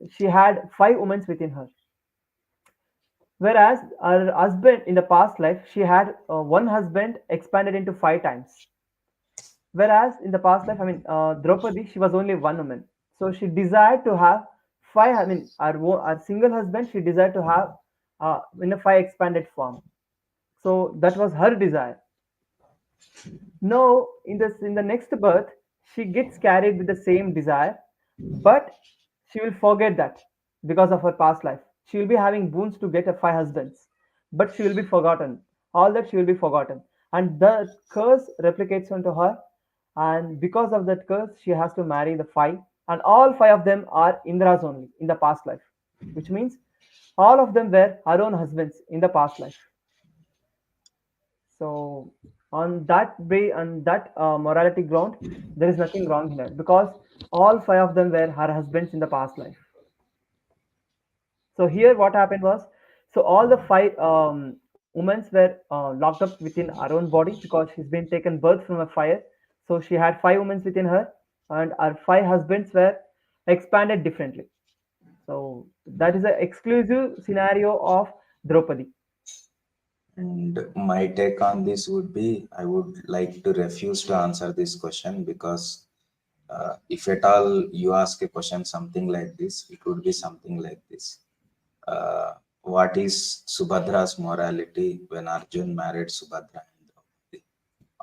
she had five women within her. Whereas her husband in the past life, she had one husband expanded into five times. Whereas in the past life, Draupadi, she was only one woman. So she desired to have five, her single husband, she desired to have in a five expanded form. So that was her desire. Now, in the next birth, she gets carried with the same desire, but she will forget that because of her past life. She will be having boons to get a five husbands, but she will be forgotten. All that she will be forgotten. and the curse replicates onto her, and because of that curse she has to marry the five, and all five of them are Indras only in the past life, which means all of them were her own husbands in the past life. So on that morality ground, there is nothing wrong here because all five of them were her husbands in the past life. So here what happened was, so all the five women were locked up within her own body because she's been taken birth from a fire. So she had five women within her, and her five husbands were expanded differently. So that is an exclusive scenario of Draupadi. And my take on this would be I would like to refuse to answer this question because if at all you ask a question something like this, it would be something like this. What is Subhadra's morality when Arjun married Subhadra and Draupadi?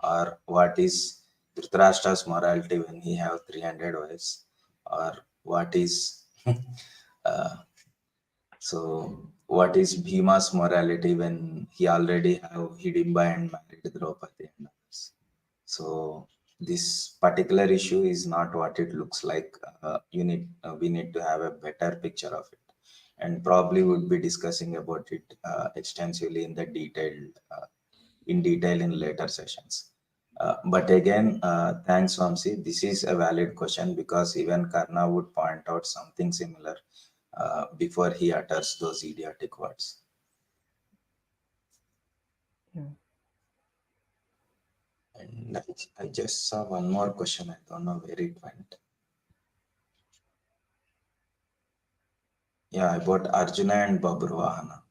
Or what is Dhritarashtra's morality when he have 300 wives? Or what is uh, what is Bhima's morality when he already have Hidimba and married Draupadi and others? So this particular issue is not what it looks like. We need to have a better picture of it, and probably would be discussing about it extensively in detail in later sessions. But again, thanks, Vamsi. This is a valid question because even Karna would point out something similar before he utters those idiotic words. Yeah. And I just saw one more question. I don't know where it went. Yeah, about Arjuna and Babruahana.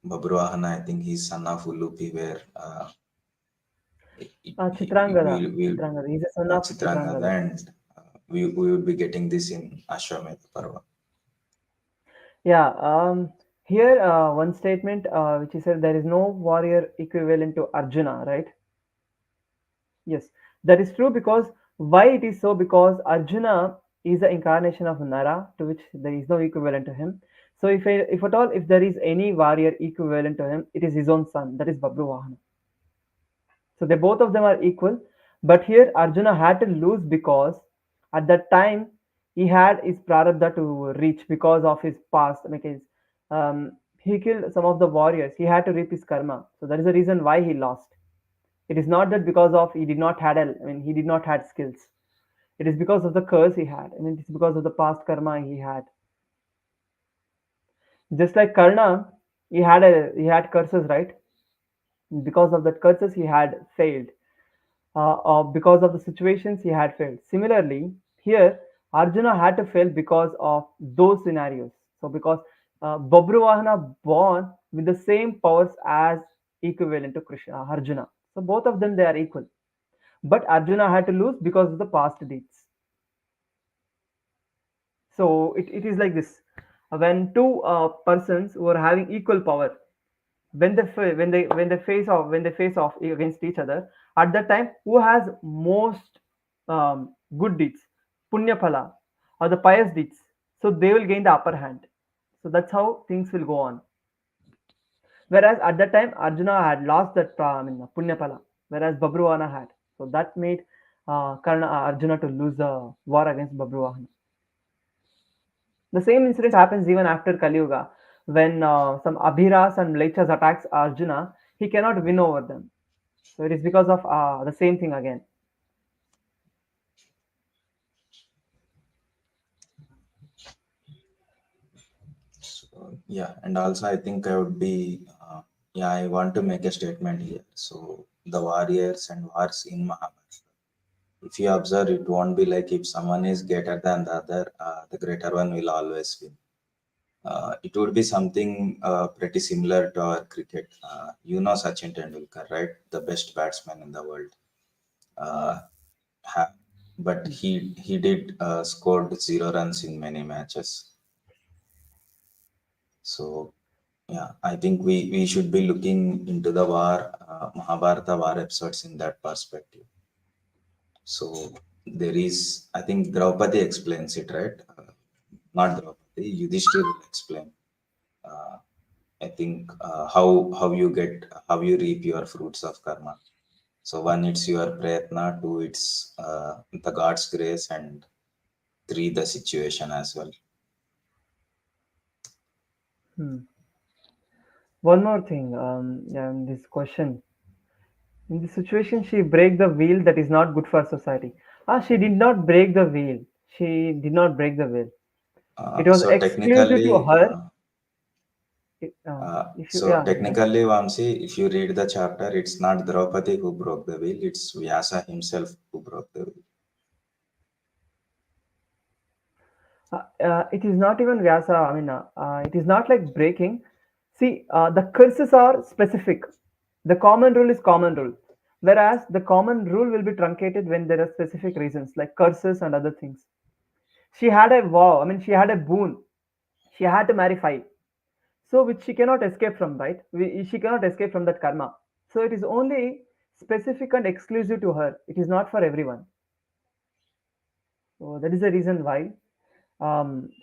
Babruahana, I think he's son of Ulupi, where Chitrangada, we Chitrangada. He's a son of Chitrangada, Chitrangada. and we would be getting this in Ashwamedha Parva. Yeah. Here, one statement which he said there is no warrior equivalent to Arjuna, right? Yes, that is true because why it is so? Because Arjuna is the incarnation of Nara, to which there is no equivalent to him. So if at all, if there is any warrior equivalent to him, it is his own son, that is Babruvahana. So they both of them are equal. But here Arjuna had to lose because at that time he had his prarabdha to reach because of his past. Because he killed some of the warriors. He had to reap his karma. So that is the reason why he lost. It is not that because of he did not had I mean he did not had skills. It is because of the curse he had. I mean it is because of the past karma he had. Just like Karna, he had curses, right? Because of that curses he had failed. Because of the situations he had failed. Similarly, here Arjuna had to fail because of those scenarios. So because Babruvahana born with the same powers as equivalent to Krishna, Arjuna. So both of them they are equal. But Arjuna had to lose because of the past deeds. So it is like this. When two persons who are having equal power, when they face off against each other, at that time who has most good deeds, punya phala, or the pious deeds, so they will gain the upper hand. So that's how things will go on. Whereas at that time Arjuna had lost that punya phala, whereas Babruvana had. So that made Arjuna to lose the war against Babruvana. The same incident happens even after Kali Yuga, when some Abhiras and Mlechas attacks Arjuna, he cannot win over them. So it is because of the same thing again. So yeah, and also I think I would be yeah, I want to make a statement here. So the warriors and wars in Mahabharata, if you observe, it won't be like if someone is greater than the other, the greater one will always win. It would be something pretty similar to our cricket. You know Sachin Tendulkar, right? The best batsman in the world. Uh, ha- but he did scored 0 runs in many matches. So yeah, I think we should be looking into the war, Mahabharata war episodes in that perspective. So there is, I think Draupadi explains it, right? Not Draupadi, Yudhishthir will explain. Uh, I think how you reap your fruits of karma. So one, it's your prayatna. Two, it's the God's grace, and three, the situation as well. Hmm. One more thing, yeah, in this question. In this situation, she break the wheel that is not good for society. Ah, she did not break the wheel. She did not break the wheel. It was So exclusive to technically, her. If you, so yeah, technically, Vamsi, if you read the chapter, it's not Draupadi who broke the wheel; it's Vyasa himself who broke the wheel. it is not even Vyasa. I mean, it is not like breaking. See, the curses are specific. The common rule is common rule, whereas the common rule will be truncated when there are specific reasons like curses and other things. She had a vow. I mean, she had a boon. She had to marry five. So which she cannot escape from, right? She cannot escape from that karma. So it is only specific and exclusive to her. It is not for everyone. So that is the reason why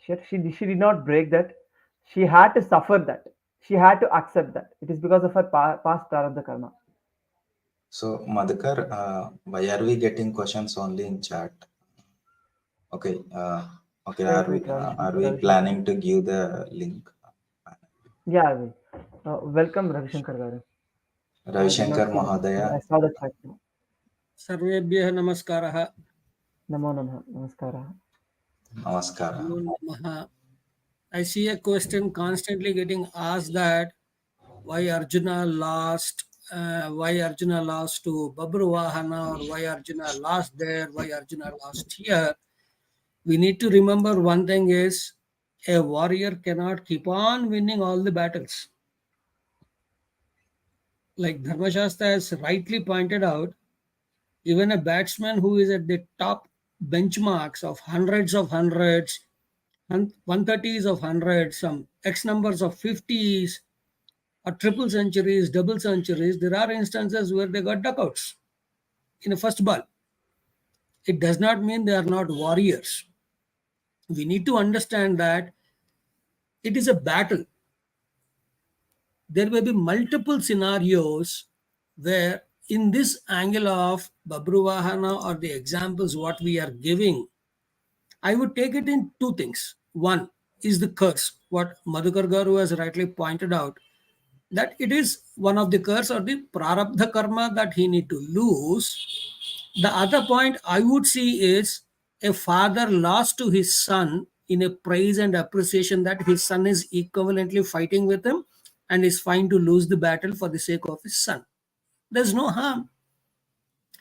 she did not break that. She had to suffer that. She had to accept that. It is because of her past prarabdha karma. So Madhukar, why are we getting questions only in chat? Okay, okay. Wait, wait, Are Ravishankar, we Ravishankar. planning to give the link? Yeah, I will. Welcome, Ravishankar garu. I did not Ravishankar see that. Mahodaya, I saw the chat now. सर्वेभ्यः नमस्कारः. Namo Namah. Namaskara. Namaskara. नमो नमः. I see a question constantly getting asked that why Arjuna lost to Babruwahana, or why Arjuna lost there, why Arjuna lost here. We need to remember one thing is a warrior cannot keep on winning all the battles. Like Dharmashastra has rightly pointed out, even a batsman who is at the top benchmarks of hundreds, 130s of hundreds, some X numbers of 50s, or triple centuries, double centuries, there are instances where they got duckouts in the first ball. It does not mean they are not warriors. We need to understand that it is a battle. There may be multiple scenarios where, in this angle of Babruvahana or the examples what we are giving, I would take it in two things. One is the curse, what Madhukar Garu has rightly pointed out, that it is one of the curse or the prarabdha karma that he need to lose. The other point I would see is a father lost to his son in a praise and appreciation that his son is equivalently fighting with him and is fine to lose the battle for the sake of his son. There's no harm.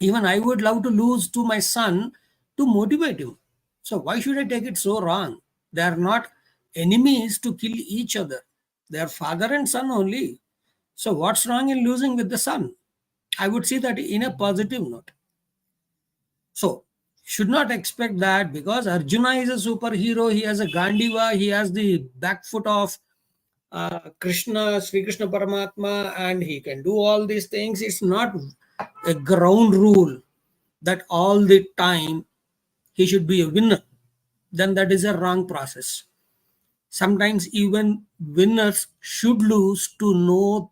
Even I would love to lose to my son to motivate him. So why should I take it so wrong? They are not enemies to kill each other. They are father and son only. So what's wrong in losing with the son? I would see that in a positive note. So should not expect that because Arjuna is a superhero, he has a Gandiva, he has the back foot of Krishna, Sri Krishna Paramatma, and he can do all these things. It's not a ground rule that all the time he should be a winner. Then that is a wrong process. Sometimes even winners should lose to know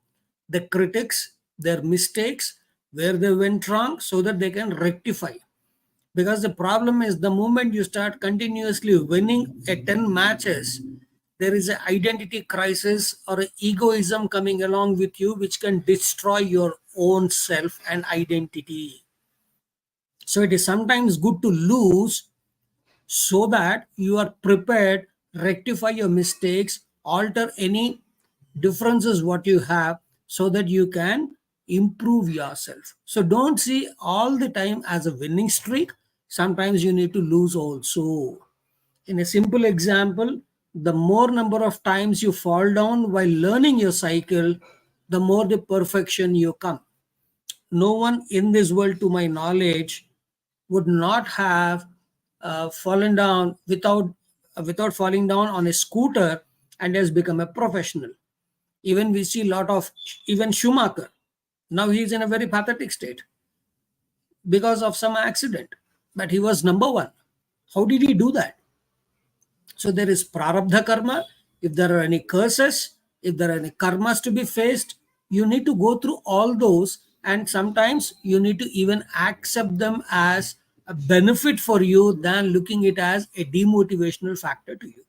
the critics, their mistakes, where they went wrong, so that they can rectify. Because the problem is the moment you start continuously winning at 10 matches, there is an identity crisis or an egoism coming along with you, which can destroy your own self and identity. So it is sometimes good to lose so that you are prepared, rectify your mistakes, alter any differences what you have so that you can improve yourself. So don't see all the time as a winning streak. Sometimes you need to lose also. In a simple example, the more number of times you fall down while learning your cycle, the more the perfection you come. No one in this world, to my knowledge, would not have fallen down without falling down on a scooter and has become a professional. Even we see a lot of even Schumacher. Now he is in a very pathetic state because of some accident, but he was number one. How did he do that? So there is prarabdha karma. If there are any curses, if there are any karmas to be faced, you need to go through all those, and sometimes you need to even accept them as a benefit for you than looking it as a demotivational factor to you.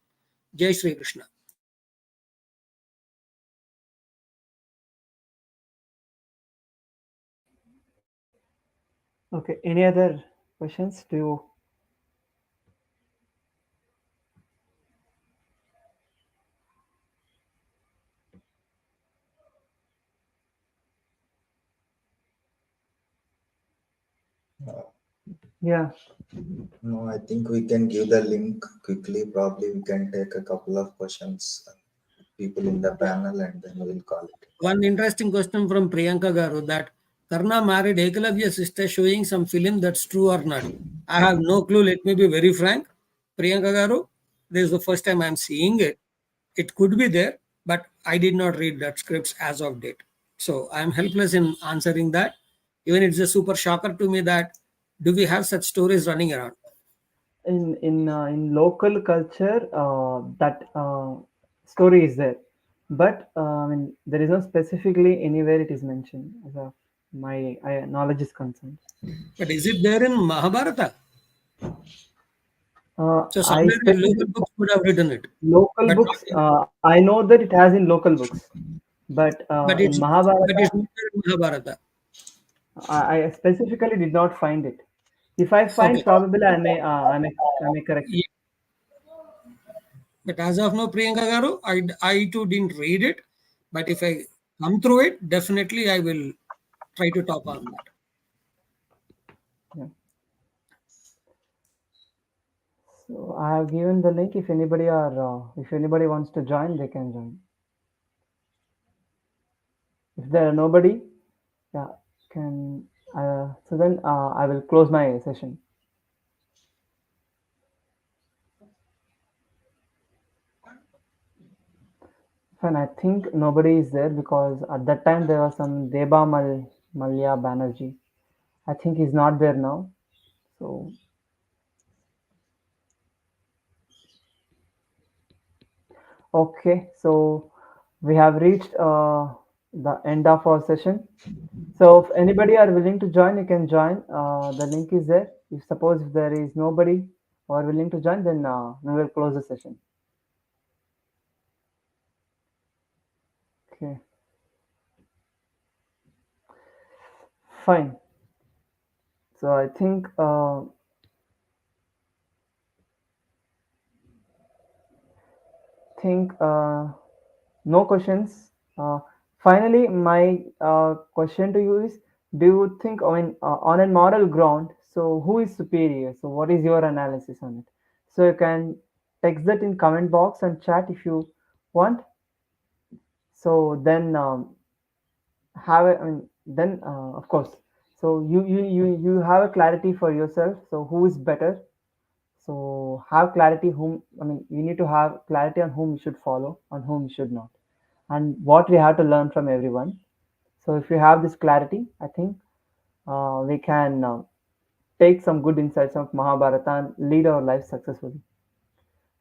Jai Shri Krishna. Okay, any other questions? Do you? Uh, Yeah. no, I think we can give the link quickly. Probably we can take a couple of questions, people in the panel, and then we'll call it. One interesting question from Priyanka Garu, that Karna married Ekalavya's sister, showing some film that's true or not. I have no clue. Let me be very frank. Priyanka Garu, this is the first time I'm seeing it. It could be there, but I did not read that scripts as of date. So I'm helpless in answering that. Even it's a super shocker to me that do we have such stories running around? In local culture, that story is there, but I mean there is no specifically anywhere it is mentioned as of my knowledge is concerned. But is it there in Mahabharata? So I somewhere in local specific books would have written it, local but not books. in, I know that it has in local books, but but in it's but Mahabharata, it's not there in Mahabharata. I specifically did not find it. If I find, Okay. probably I may correct it. Yeah. But as of now, Priyanka Garu, I too didn't read it. But if I come through it, definitely I will try to talk on that. Yeah. So I have given the link. If anybody wants to join, they can join. If there are nobody, yeah, can so then I will close my session. Fine, I think nobody is there because at that time there was some Malya Banerjee. I think he's not there now. So okay, so we have reached the end of our session. So if anybody are willing to join, you can join. The link is there. If there is nobody or willing to join, then we will close the session. Okay, fine. So I think no questions. Finally, my question to you is: do you think, I mean, on a moral ground, so who is superior? So what is your analysis on it? So you can text that in comment box and chat if you want. So then have a, I mean, then of course. So you have a clarity for yourself. So who is better? So have clarity whom, I mean, you need to have clarity on whom you should follow, on whom you should not, and what we have to learn from everyone. So if you have this clarity, I think we can take some good insights of Mahabharata and lead our life successfully.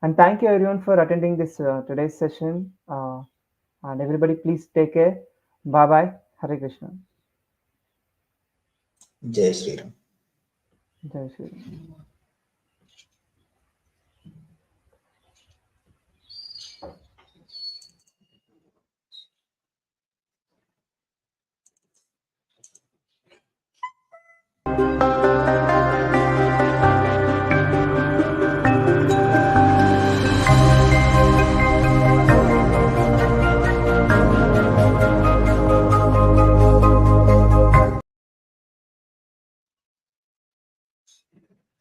And thank you everyone for attending this today's session. And everybody, please take care. Bye bye. Hare Krishna. Jai Shri Ram. Jai Shri Ram.